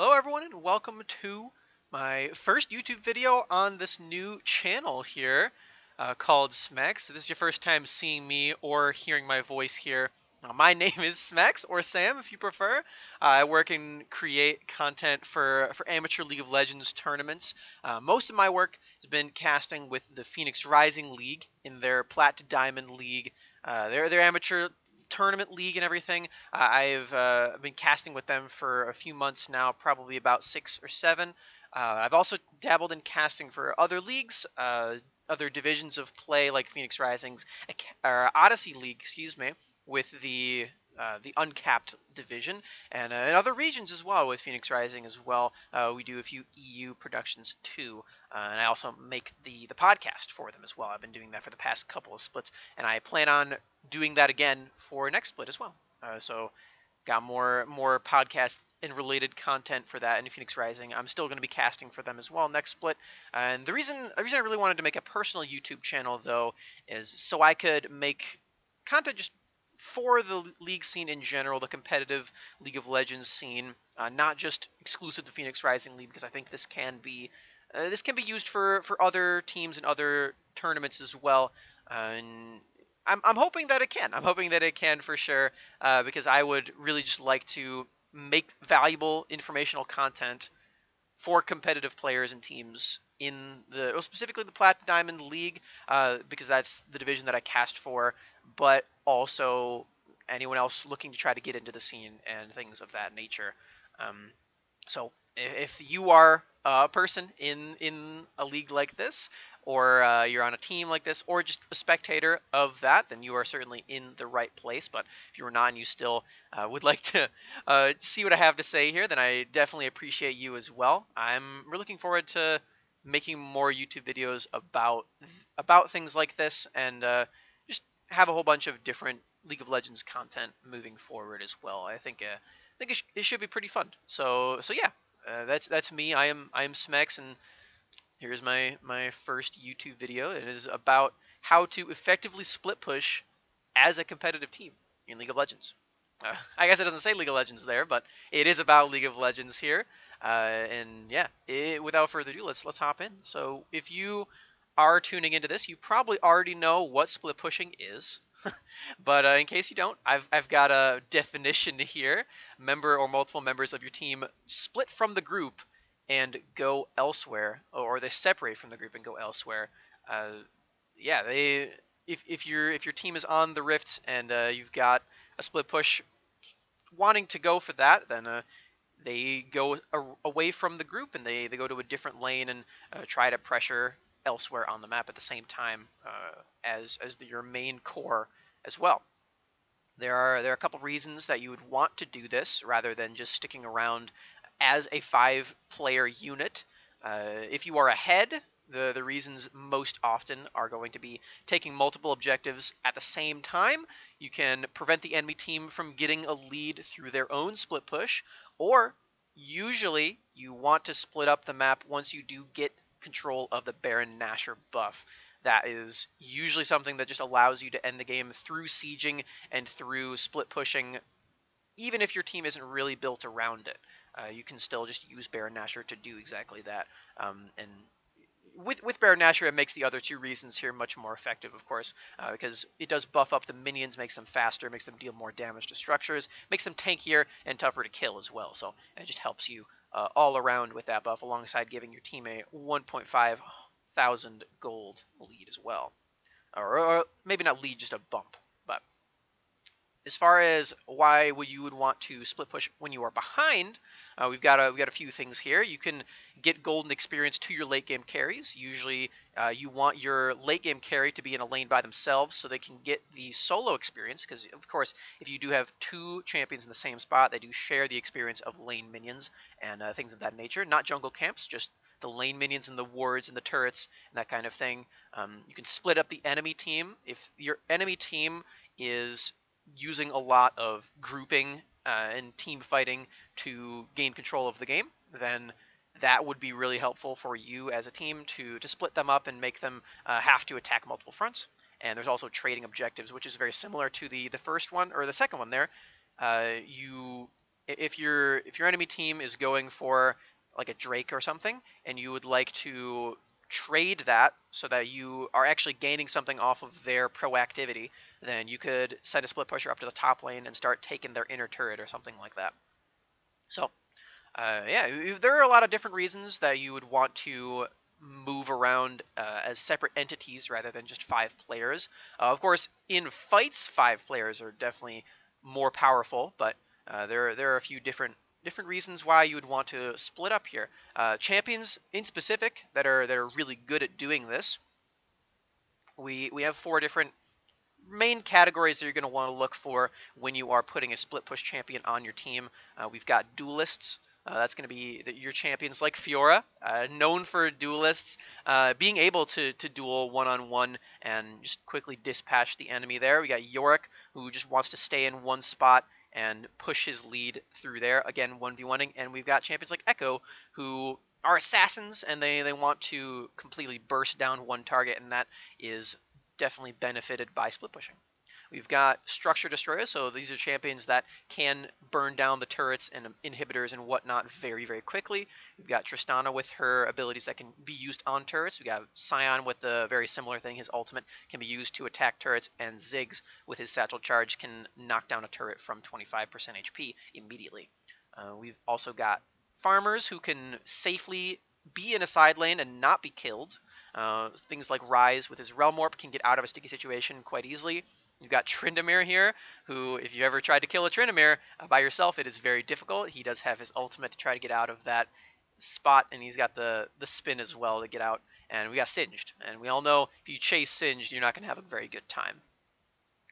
Hello everyone and welcome to my first YouTube video on this new channel here called Smex. If this is your first time seeing me or hearing my voice here, my name is Smex, or Sam if you prefer. I work and create content for amateur League of Legends tournaments. Most of my work has been casting with the Phoenix Rising League in their Plat to Diamond League. Their amateur tournament league and everything. I've been casting with them for a few months now, probably about 6 or 7. I've also dabbled in casting for other leagues, other divisions of play like Phoenix Rising's or Odyssey League, excuse me, with the uncapped division, and in other regions as well with Phoenix Rising as well. We do a few EU productions too, and I also make the podcast for them as well. I've been doing that for the past couple of splits, and I plan on doing that again for next split as well. So got more podcast and related content for that in Phoenix Rising. I'm still going to be casting for them as well next split. And the reason I really wanted to make a personal YouTube channel though is so I could make content just for the league scene in general, the competitive League of Legends scene, not just exclusive to Phoenix Rising League, because I think this can be used for other teams and other tournaments as well. And I'm hoping that it can. I'm hoping that it can for sure, because I would really just like to make valuable informational content for competitive players and teams in specifically the Plat Diamond League, because that's the division that I cast for, but also anyone else looking to try to get into the scene and things of that nature. So if you are a person in a league like this, or you're on a team like this, or just a spectator of that, then you are certainly in the right place. But if you're not and you still would like to see what I have to say here, then I definitely appreciate you as well. We're looking forward to making more YouTube videos about things like this, and just have a whole bunch of different League of Legends content moving forward as well. I think it should be pretty fun. So yeah, that's me. I am Smex, and here's my first YouTube video. It is about how to effectively split push as a competitive team in League of Legends. I guess it doesn't say League of Legends there, but it is about League of Legends here. And yeah, without further ado, let's hop in. So if you are tuning into this, you probably already know what split pushing is. But in case you don't, I've got a definition here. Member or multiple members of your team split from the group and go elsewhere, or they separate from the group and go elsewhere. Uh, yeah, if your team is on the Rift and you've got a split push wanting to go for that, then they go away from the group and they go to a different lane and try to pressure elsewhere on the map at the same time as your main core as well. There are a couple reasons that you would want to do this rather than just sticking around as a 5-player unit. If you are ahead, the reasons most often are going to be taking multiple objectives at the same time. You can prevent the enemy team from getting a lead through their own split push, or usually you want to split up the map once you do get control of the Baron Nashor buff. That is usually something that just allows you to end the game through sieging and through split pushing, even if your team isn't really built around it. You can still just use Baron Nashor to do exactly that. And with Baron Nashor, it makes the other two reasons here much more effective, of course, because it does buff up the minions, makes them faster, makes them deal more damage to structures, makes them tankier and tougher to kill as well. So it just helps you all around with that buff, alongside giving your team a 1.5 thousand gold lead as well. Or maybe not lead, just a bump. But as far as why you would want to split push when you are behind, we've got a few things here. You can get golden experience to your late game carries. Usually, you want your late game carry to be in a lane by themselves so they can get the solo experience. Because of course, if you do have 2 champions in the same spot, they do share the experience of lane minions and things of that nature. Not jungle camps, just the lane minions and the wards and the turrets and that kind of thing. You can split up the enemy team. If your enemy team is using a lot of grouping and team fighting to gain control of the game, then that would be really helpful for you as a team to split them up and make them have to attack multiple fronts. And there's also trading objectives, which is very similar to the first one, or the second one there. if your enemy team is going for like a Drake or something, and you would like to trade that so that you are actually gaining something off of their proactivity, then you could send a split pusher up to the top lane and start taking their inner turret or something like that. So yeah, there are a lot of different reasons that you would want to move around as separate entities rather than just 5 players. Of course, in fights, 5 players are definitely more powerful, but there are a few different reasons why you would want to split up here. Champions in specific that are really good at doing this. We have 4 different main categories that you're going to want to look for when you are putting a split push champion on your team. We've got duelists. That's going to be your champions like Fiora, known for duelists, being able to duel one-on-one and just quickly dispatch the enemy there. We got Yorick, who just wants to stay in one spot and push his lead through there. Again, 1v1ing. And we've got champions like Echo, who are assassins, and they want to completely burst down one target, and that is definitely benefited by split pushing. We've got Structure Destroyers, so these are champions that can burn down the turrets and inhibitors and whatnot very, very quickly. We've got Tristana with her abilities that can be used on turrets. We got Sion with the very similar thing. His ultimate can be used to attack turrets, and Ziggs with his Satchel Charge can knock down a turret from 25% HP immediately. We've also got farmers who can safely be in a side lane and not be killed. Things like Rise with his Realm Warp can get out of a sticky situation quite easily. You've got Tryndamere here, who, if you ever tried to kill a Tryndamere by yourself, it is very difficult. He does have his ultimate to try to get out of that spot, and he's got the spin as well to get out. And we got Singed, and we all know if you chase Singed, you're not going to have a very good time.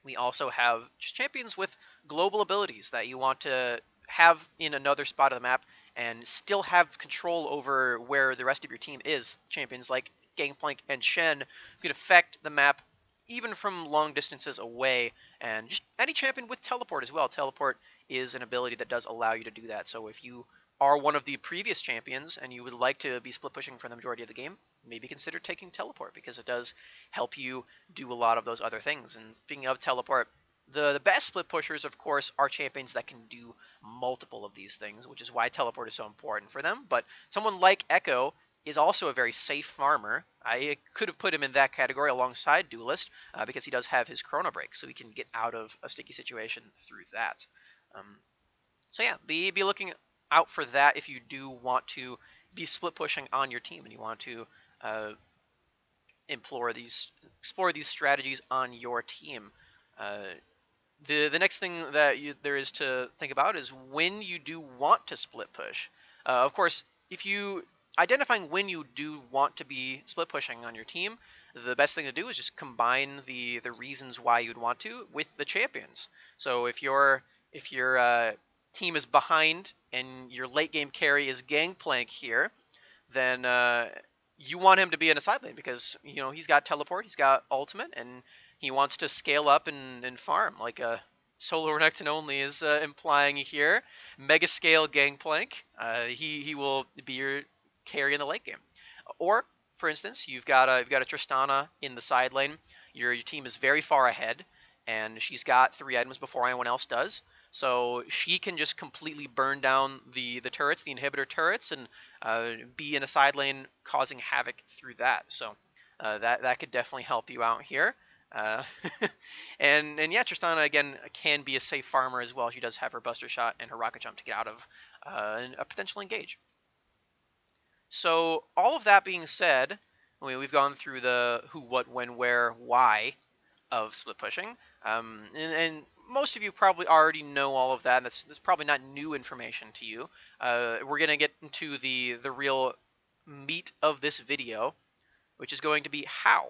We also have just champions with global abilities that you want to have in another spot of the map and still have control over where the rest of your team is. Champions like Gangplank and Shen who can affect the map even from long distances away, and just any champion with teleport as well. Teleport is an ability that does allow you to do that. So if you are one of the previous champions and you would like to be split pushing for the majority of the game, maybe consider taking teleport, because it does help you do a lot of those other things. And speaking of teleport, the best split pushers, of course, are champions that can do multiple of these things, which is why teleport is so important for them. But someone like Echo is also a very safe farmer. I could have put him in that category alongside Duelist because he does have his Chrono Break, so he can get out of a sticky situation through that. So yeah, be looking out for that if you do want to be split pushing on your team and you want to explore these strategies on your team. The next thing that there is to think about is when you do want to split push. Of course, if you identifying when you do want to be split pushing on your team, the best thing to do is just combine the reasons why you'd want to with the champions. So if your team is behind and your late game carry is Gangplank here, then you want him to be in a side lane because he's got teleport, he's got ultimate, and he wants to scale up and farm like a solo Renekton only is implying here. Mega scale Gangplank. He will be your carry in the late game. Or, for instance, you've got a Tristana in the side lane. Your team is very far ahead, and she's got 3 items before anyone else does. So she can just completely burn down the turrets, the inhibitor turrets, and be in a side lane causing havoc through that. So that could definitely help you out here. And yeah, Tristana again can be a safe farmer as well. She does have her Buster Shot and her Rocket Jump to get out of a potential engage. So all of that being said, we've gone through the who, what, when, where, why of split pushing, and most of you probably already know all of that. That's probably not new information to you. We're gonna get into the real meat of this video, which is going to be how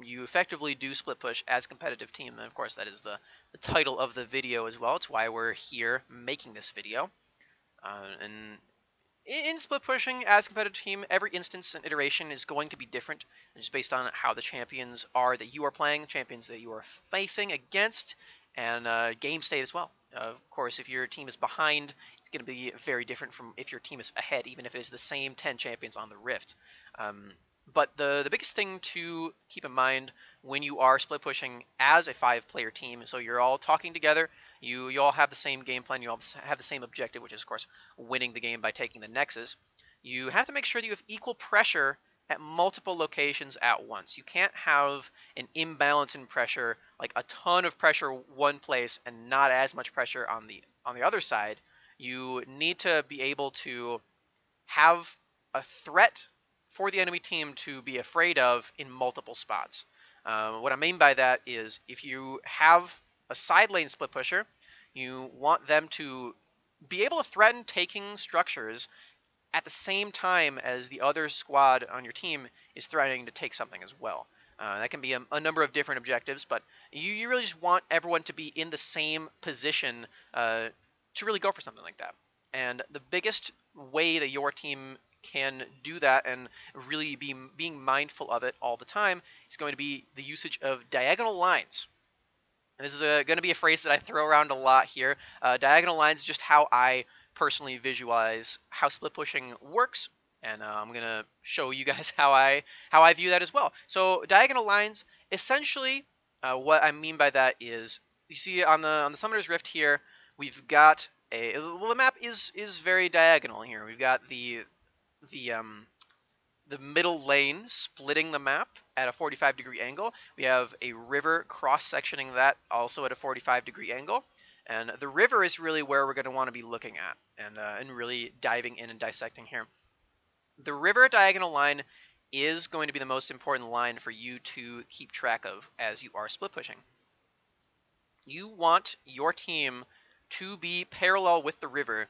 you effectively do split push as a competitive team. And of course, that is the title of the video as well. It's why we're here making this video. And in split pushing as a competitive team, every instance and iteration is going to be different, just based on how the champions are that you are playing, champions that you are facing against, and game state as well. Of course, if your team is behind, it's going to be very different from if your team is ahead, even if it is the same 10 champions on the Rift. But the biggest thing to keep in mind when you are split pushing as a 5-player team, so you're all talking together, You all have the same game plan. You all have the same objective, which is of course winning the game by taking the Nexus. You have to make sure that you have equal pressure at multiple locations at once. You can't have an imbalance in pressure, like a ton of pressure one place and not as much pressure on the other side. You need to be able to have a threat for the enemy team to be afraid of in multiple spots. What I mean by that is if you have a side lane split pusher, you want them to be able to threaten taking structures at the same time as the other squad on your team is threatening to take something as well. That can be a number of different objectives, but you really just want everyone to be in the same position to really go for something like that. And the biggest way that your team can do that and really be being mindful of it all the time is going to be the usage of diagonal lines. This is going to be a phrase that I throw around a lot here. Diagonal lines is just how I personally visualize how split pushing works, and I'm going to show you guys how I view that as well. So diagonal lines, essentially, what I mean by that is you see on the Summoner's Rift here, we've got the map is very diagonal here. We've got the the middle lane splitting the map at a 45-degree angle. We have a river cross-sectioning that also at a 45-degree angle. And the river is really where we're going to want to be looking at and really diving in and dissecting here. The river diagonal line is going to be the most important line for you to keep track of as you are split pushing. You want your team to be parallel with the river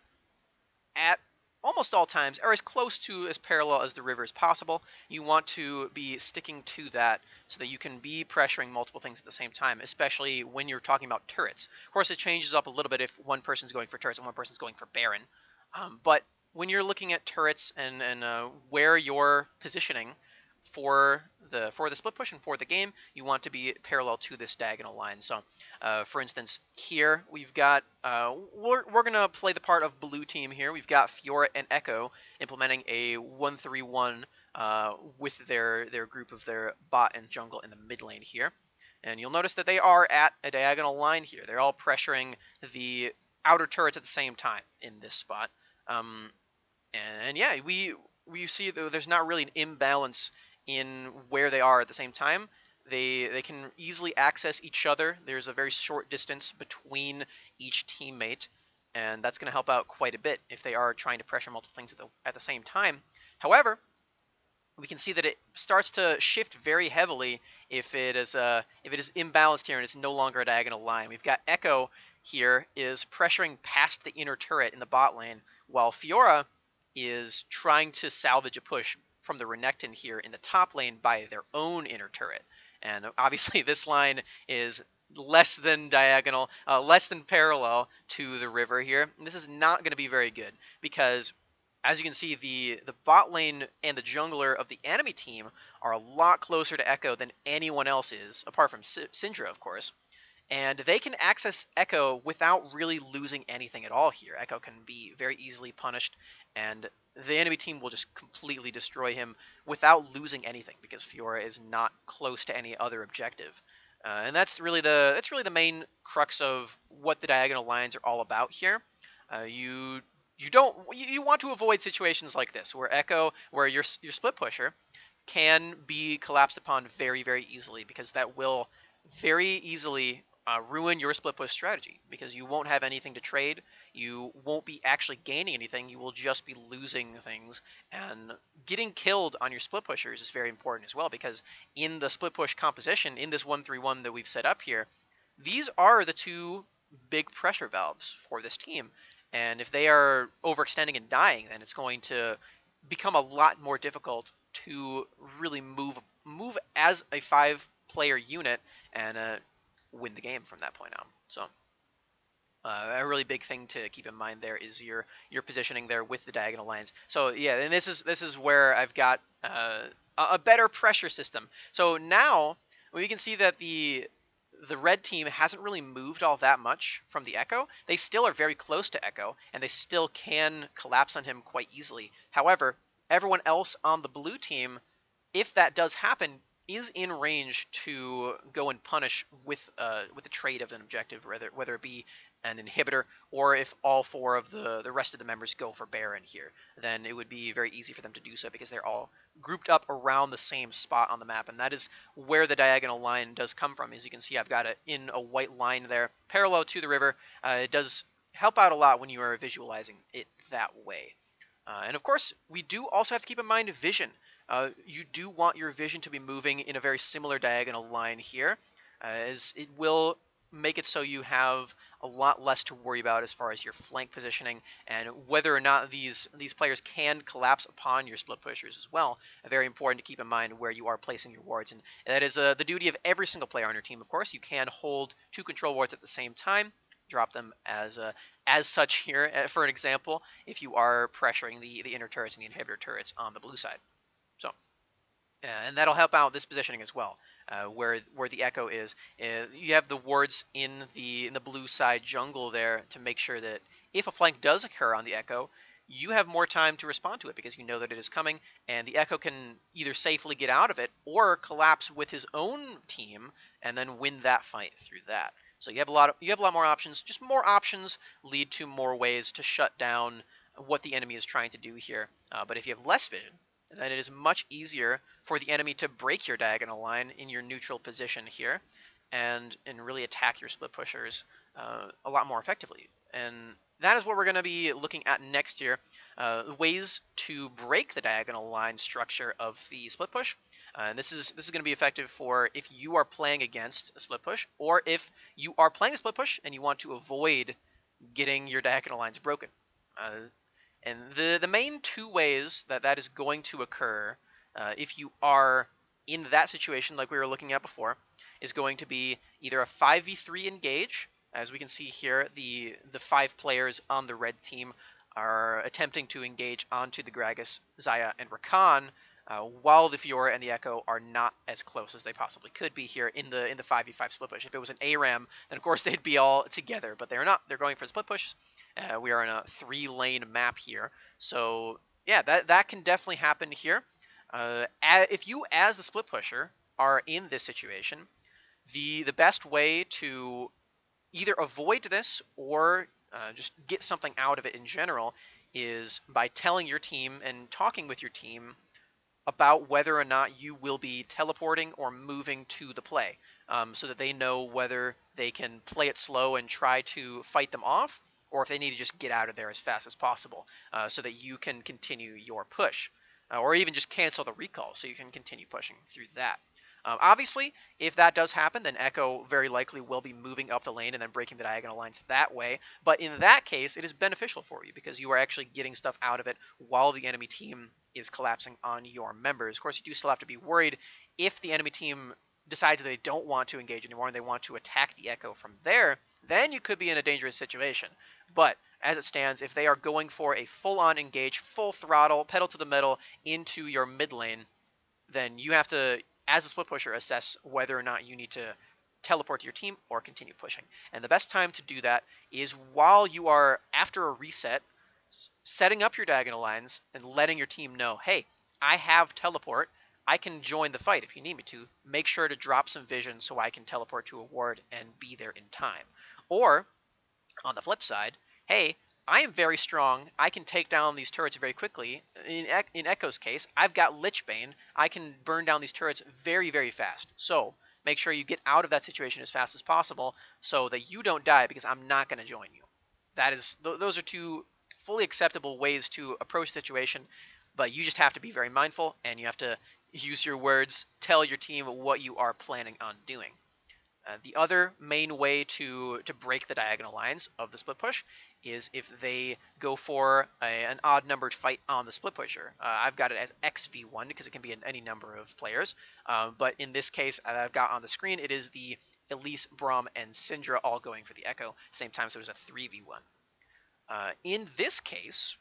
at almost all times, or as close to as parallel as the river as possible. You want to be sticking to that so that you can be pressuring multiple things at the same time, especially when you're talking about turrets. Of course, it changes up a little bit if one person's going for turrets and one person's going for Baron. But when you're looking at turrets and where you're positioning for the split push and for the game, you want to be parallel to this diagonal line. So, for instance, here we've got we're gonna play the part of blue team here. We've got Fiora and Echo implementing a 1-3-1 with their group of their bot and jungle in the mid lane here. And you'll notice that they are at a diagonal line here. They're all pressuring the outer turrets at the same time in this spot. And yeah, we see that there's not really an imbalance in where they are at the same time. They can easily access each other. There's a very short distance between each teammate, and that's going to help out quite a bit if they are trying to pressure multiple things at the same time. However, we can see that it starts to shift very heavily if it is imbalanced here and it's no longer a diagonal line. We've got Echo here is pressuring past the inner turret in the bot lane, while Fiora is trying to salvage a push from the Renekton here in the top lane by their own inner turret. And obviously this line is less than diagonal, less than parallel to the river here. And this is not going to be very good because, as you can see, the bot lane and the jungler of the enemy team are a lot closer to Echo than anyone else is, apart from Syndra, of course. And they can access Echo without really losing anything at all here. Echo can be very easily punished, and the enemy team will just completely destroy him without losing anything because Fiora is not close to any other objective. And that's really the main crux of what the diagonal lines are all about here. You want to avoid situations like this where your split pusher can be collapsed upon very, very easily, because that will very easily ruin your split push strategy, because you won't have anything to trade. You won't be actually gaining anything. You will just be losing things, and getting killed on your split pushers is very important as well, because in the split push composition, in this 1-3-1 that we've set up here, these are the two big pressure valves for this team. And if they are overextending and dying, then it's going to become a lot more difficult to really move as a 5-player unit and win the game from that point on. So a really big thing to keep in mind there is your positioning there with the diagonal lines. So yeah, and this is where I've got a better pressure system. So now we can see that the red team hasn't really moved all that much from the Echo. They still are very close to Echo, and they still can collapse on him quite easily. However, everyone else on the blue team, if that does happen, is in range to go and punish with a trade of an objective, whether it be an inhibitor, or if all 4 of the rest of the members go for Baron here, then it would be very easy for them to do so because they're all grouped up around the same spot on the map, and that is where the diagonal line does come from. As you can see, I've got it in a white line there, parallel to the river. It does help out a lot when you are visualizing it that way. And of course, we do also have to keep in mind vision. You do want your vision to be moving in a very similar diagonal line here, as it will make it so you have a lot less to worry about as far as your flank positioning and whether or not these players can collapse upon your split pushers as well. Very important to keep in mind where you are placing your wards, and that is the duty of every single player on your team. Of course, you can hold 2 control wards at the same time, drop them as such here, for an example, if you are pressuring the inner turrets and the inhibitor turrets on the blue side. So, and that'll help out this positioning as well, where the Echo is. You have the wards in the blue side jungle there to make sure that if a flank does occur on the Echo, you have more time to respond to it because you know that it is coming, and the Echo can either safely get out of it or collapse with his own team and then win that fight through that. So you have a lot more options. Just more options lead to more ways to shut down what the enemy is trying to do here. But if you have less vision, then it is much easier for the enemy to break your diagonal line in your neutral position here, and really attack your split pushers a lot more effectively. And that is what we're going to be looking at next year, ways to break the diagonal line structure of the split push. And this is going to be effective for if you are playing against a split push, or if you are playing a split push and you want to avoid getting your diagonal lines broken. And the main 2 ways that is going to occur if you are in that situation like we were looking at before is going to be either a 5v3 engage. As we can see here, the 5 players on the red team are attempting to engage onto the Gragas, Xayah, and Rakan, while the Fiora and the Echo are not as close as they possibly could be here in the 5v5 split push. If it was an ARAM, then of course they'd be all together, but they're not. They're going for split push. We are in a 3-lane map here, so yeah, that can definitely happen here. If you, as the split pusher, are in this situation, the best way to either avoid this or just get something out of it in general is by telling your team and talking with your team about whether or not you will be teleporting or moving to the play, so that they know whether they can play it slow and try to fight them off, or if they need to just get out of there as fast as possible, so that you can continue your push, or even just cancel the recall so you can continue pushing through that. Obviously, if that does happen, then Echo very likely will be moving up the lane and then breaking the diagonal lines that way. But in that case, it is beneficial for you because you are actually getting stuff out of it while the enemy team is collapsing on your members. Of course, you do still have to be worried if the enemy team decides that they don't want to engage anymore and they want to attack the Echo from there, then you could be in a dangerous situation. But as it stands, if they are going for a full-on engage, full throttle, pedal to the metal into your mid lane, then you have to, as a split pusher, assess whether or not you need to teleport to your team or continue pushing. And the best time to do that is while you are, after a reset, setting up your diagonal lines and letting your team know, hey, I have teleport, I can join the fight if you need me to. Make sure to drop some vision so I can teleport to a ward and be there in time. Or, on the flip side, hey, I am very strong. I can take down these turrets very quickly. In Echo's case, I've got Lichbane. I can burn down these turrets very, very fast. So make sure you get out of that situation as fast as possible so that you don't die because I'm not going to join you. Those are 2 fully acceptable ways to approach the situation, but you just have to be very mindful and you have to use your words, tell your team what you are planning on doing. The other main way to break the diagonal lines of the split push is if they go for an odd-numbered fight on the split pusher. I've got it as XV1 because it can be in any number of players. But in this case, I've got on the screen, it is the Elise, Braum, and Syndra all going for the Echo at the same time, so it was a 3v1. In this case,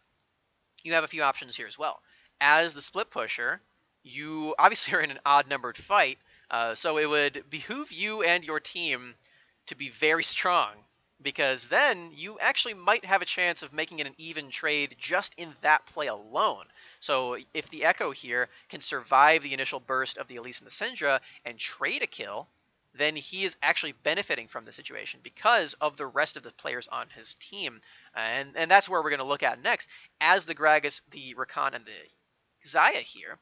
you have a few options here as well. As the split pusher, you obviously are in an odd-numbered fight, so it would behoove you and your team to be very strong, because then you actually might have a chance of making it an even trade just in that play alone. So if the Echo here can survive the initial burst of the Elise and the Syndra and trade a kill, then he is actually benefiting from the situation because of the rest of the players on his team. And that's where we're going to look at next. As the Gragas, the Rakan, and the Xayah here,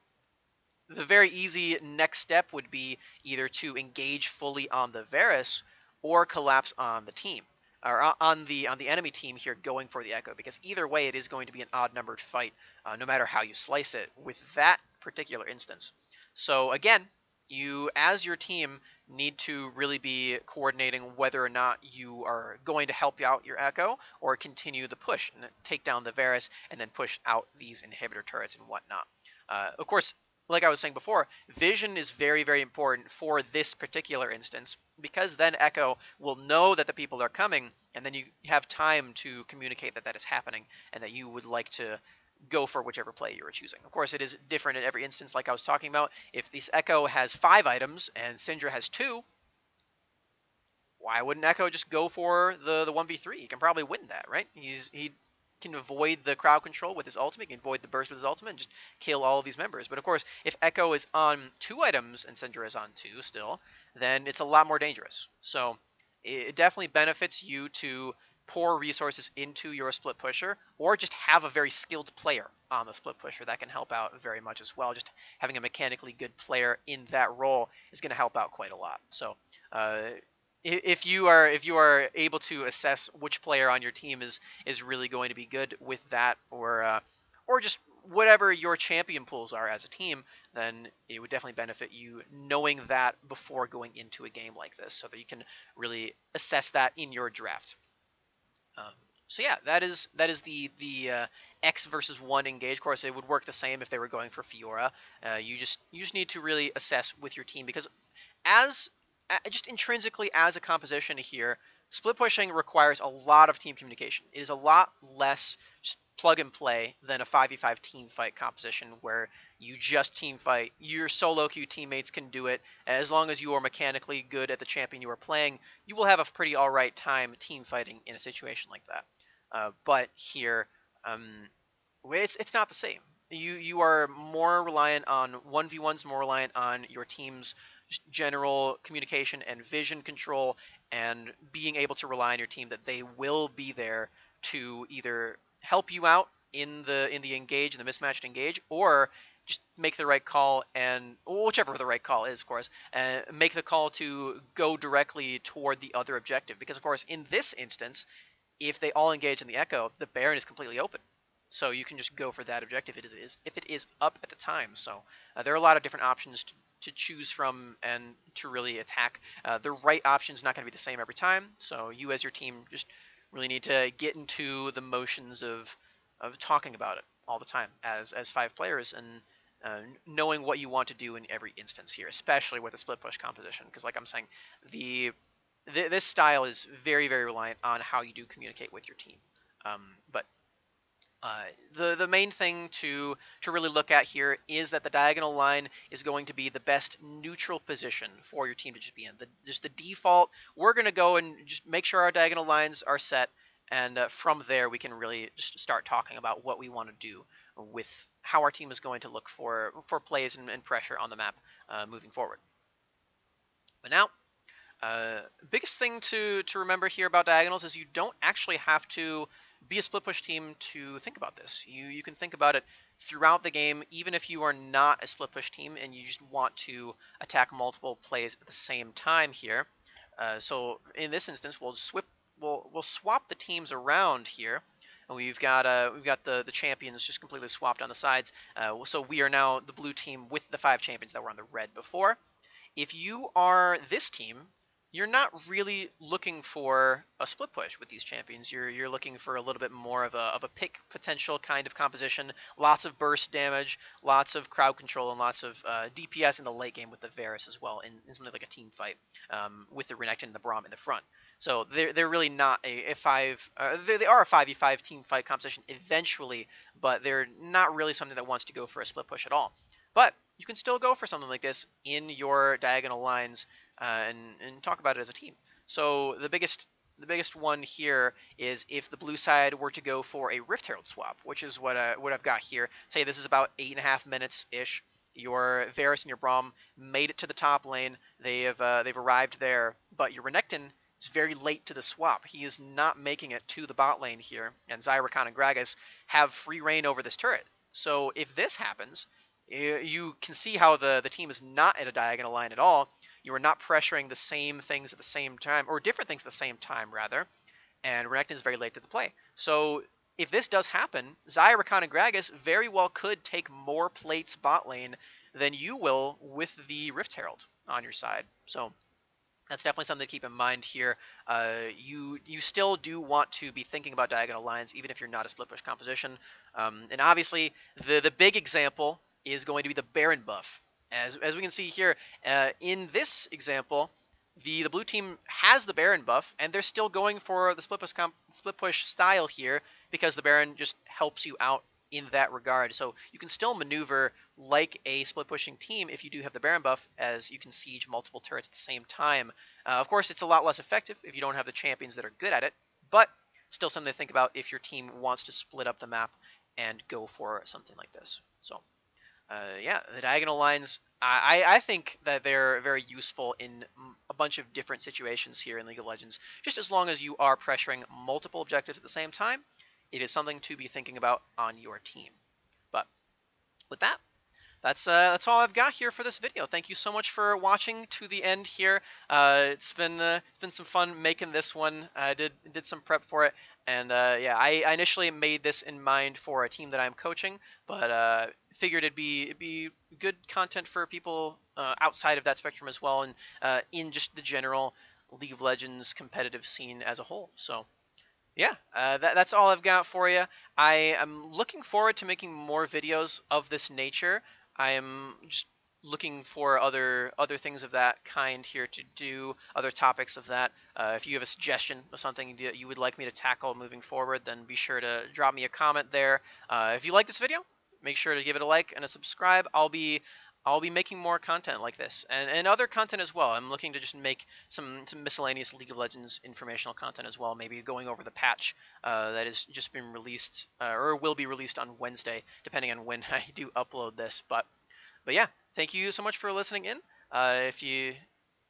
the very easy next step would be either to engage fully on the Varus or collapse on the team, or on the enemy team here going for the Echo, because either way it is going to be an odd numbered fight, no matter how you slice it with that particular instance. So again, you as your team need to really be coordinating whether or not you are going to help out your Echo or continue the push and take down the Varus and then push out these inhibitor turrets and whatnot. Of course, like I was saying before, vision is very, very important for this particular instance, because then Echo will know that the people are coming, and then you have time to communicate that that is happening and that you would like to go for whichever play you are choosing. Of course, it is different in every instance, like I was talking about. If this Echo has 5 items and Syndra has 2, why wouldn't Echo just go for the 1v3? He can probably win that, right? He can avoid the crowd control with his ultimate, he can avoid the burst with his ultimate, and just kill all of these members. But of course, if Echo is on 2 items and Syndra is on 2 still, then it's a lot more dangerous. So it definitely benefits you to pour resources into your split pusher, or just have a very skilled player on the split pusher. That can help out very much as well. Just having a mechanically good player in that role is going to help out quite a lot. So if you are able to assess which player on your team is really going to be good with that, or just whatever your champion pools are as a team, then it would definitely benefit you knowing that before going into a game like this, so that you can really assess that in your draft. So yeah, that is the X versus 1 engage. Of course, it would work the same if they were going for Fiora. You just need to really assess with your team, because as just intrinsically as a composition here, split pushing requires a lot of team communication. It is a lot less just plug and play than a 5v5 team fight composition where you just team fight. Your solo queue teammates can do it. As long as you are mechanically good at the champion you are playing, you will have a pretty alright time team fighting in a situation like that. But here, it's not the same. You are more reliant on 1v1s, more reliant on your team's general communication and vision control, and being able to rely on your team that they will be there to either help you out in the engage, in the mismatched engage, or just make the right call, and whichever the right call is, of course, make the call to go directly toward the other objective. Because of course, in this instance, if they all engage in the Echo, the Baron is completely open. So you can just go for that objective if it is up at the time. So there are a lot of different options to choose from and to really attack. The right option is not going to be the same every time. So you as your team just really need to get into the motions of talking about it all the time as 5 players, and knowing what you want to do in every instance here, especially with a split push composition. Because like I'm saying, this style is very, very reliant on how you do communicate with your team. But the main thing to really look at here is that the diagonal line is going to be the best neutral position for your team to just be in. Just the default, we're going to go and just make sure our diagonal lines are set, and from there we can really just start talking about what we want to do with how our team is going to look for plays and pressure on the map moving forward. But now, biggest thing to remember here about diagonals is you don't actually have to be a split push team to think about this. You can think about it throughout the game, even if you are not a split push team and you just want to attack multiple plays at the same time here. So in this instance, we'll swap the teams around here. And we've got the champions just completely swapped on the sides. So we are now the blue team with the 5 champions that were on the red before. If you are this team, you're not really looking for a split push with these champions. You're looking for a little bit more of a pick potential kind of composition. Lots of burst damage, lots of crowd control, and lots of DPS in the late game with the Varus as well, in something like a team fight with the Renekton and the Braum in the front. So they're really not a 5. They are a 5v5 team fight composition eventually, but they're not really something that wants to go for a split push at all. But you can still go for something like this in your diagonal lines and talk about it as a team. So the biggest one here is if the blue side were to go for a Rift Herald swap, which is what I've got here. Say this is about 8.5 minutes ish. Your Varus and your Braum made it to the top lane. They've arrived there, but your Renekton is very late to the swap. He is not making it to the bot lane here, and Zyra, Khan, and Gragas have free reign over this turret. So if this happens, you can see how the team is not at a diagonal line at all. You are not pressuring the same things at the same time, or different things at the same time, rather, and Renekton is very late to the play. So if this does happen, Zyra, Rakan, and Gragas very well could take more plates bot lane than you will with the Rift Herald on your side. So that's definitely something to keep in mind here. You still do want to be thinking about diagonal lines, even if you're not a split push composition. And obviously, the big example is going to be the Baron buff. As we can see here, in this example, the blue team has the Baron buff, and they're still going for the split push style here because the Baron just helps you out in that regard. So you can still maneuver like a split pushing team if you do have the Baron buff, as you can siege multiple turrets at the same time. Of course, it's a lot less effective if you don't have the champions that are good at it, but still something to think about if your team wants to split up the map and go for something like this. So yeah, the diagonal lines, I think that they're very useful in a bunch of different situations here in League of Legends. Just as long as you are pressuring multiple objectives at the same time, it is something to be thinking about on your team. But with that, that's all I've got here for this video. Thank you so much for watching to the end here. It's been some fun making this one. I did some prep for it, and yeah, I initially made this in mind for a team that I'm coaching, but figured it'd be good content for people outside of that spectrum as well, and in just the general League of Legends competitive scene as a whole. So yeah, that's all I've got for you. I am looking forward to making more videos of this nature. I am just looking for other things of that kind here to do, other topics of that. If you have a suggestion of something that you would like me to tackle moving forward, then be sure to drop me a comment there. If you like this video, make sure to give it a like and a subscribe. I'll be making more content like this and other content as well. I'm looking to just make some miscellaneous League of Legends informational content as well, maybe going over the patch that has just been released or will be released on Wednesday, depending on when I do upload this. But yeah, thank you so much for listening in.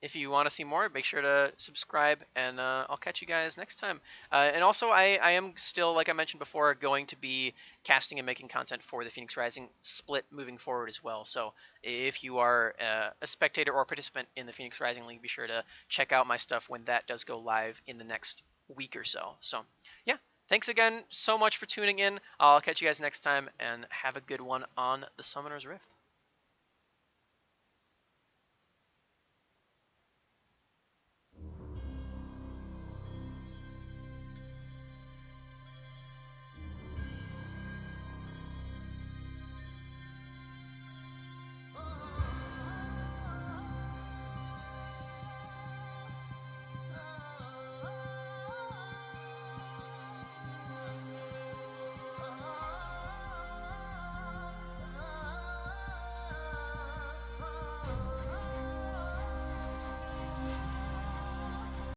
If you want to see more, make sure to subscribe, and I'll catch you guys next time. And also, I am still, like I mentioned before, going to be casting and making content for the Phoenix Rising split moving forward as well. So if you are a spectator or participant in the Phoenix Rising League, be sure to check out my stuff when that does go live in the next week or so. So yeah, thanks again so much for tuning in. I'll catch you guys next time, and have a good one on the Summoner's Rift.